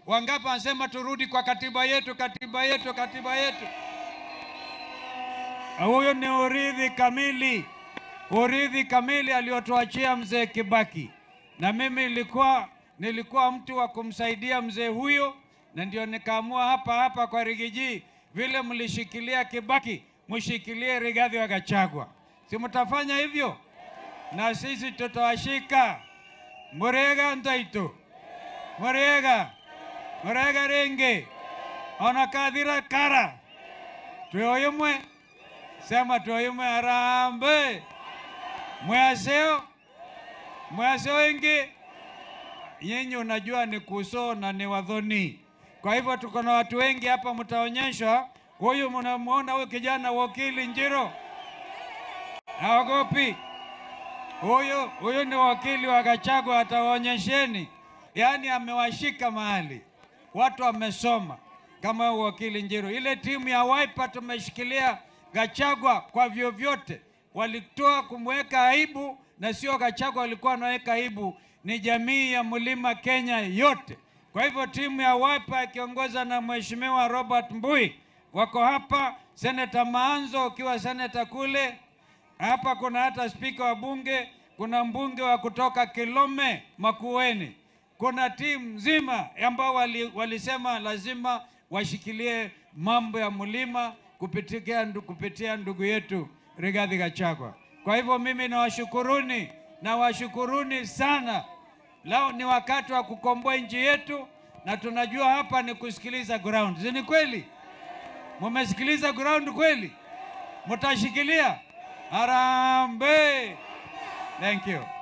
Wangapi wanasema turudi kwa katiba yetu, katiba yetu, katiba yetu? Huyo ni urithi kamili aliotuachia mzee Kibaki, na mimi nilikuwa mtu wa kumsaidia mzee huyo, na ndio nikaamua hapa kwa Rigiji, vile mlishikilia Kibaki, mshikilie Rigathi wa Gachagua. Si mtafanya hivyo? Na sisi tutawashika. Murega Ntaito, Murega Renge, Onakadhira Kara, tuoyumwe, sema tuoyumwe Harambee. Mwaseo ingi, nyinyi unajua ni Kuso na ni Wathoni. Kwa hivyo tuko na watu wengi hapa, mtaonyeshwa. Huyu mnamuona huyu kijana wakili Njiro, haogopi. Huyu ni wakili wa Gachagua, atawaonyesheni. Yaani amewashika mahali watu wamesoma kama wakili Njiro. Ile timu ya Wiper tumeshikilia Gachagua kwa vyovyote. Walitoa kumweka aibu, na sio Gachagua walikuwa wanaweka aibu, ni jamii ya Mlima Kenya yote. Kwa hivyo timu ya Wiper ikiongozwa na Mheshimiwa Robert Mbui wako hapa, Senator Maanzo ukiwa senator kule. Hapa kuna hata spika wa bunge, kuna mbunge wa kutoka Kilome Makueni. Kuna timu nzima ambao walisema lazima washikilie mambo ya mlima kupitia ndugu yetu Rigathi Gachagua. Kwa hivyo mimi nawashukuruni sana. Leo ni wakati wa kukomboa nchi yetu, na tunajua hapa ni kusikiliza ground. Ni kweli? Mumesikiliza ground kweli? Mtashikilia? Harambee! Thank you.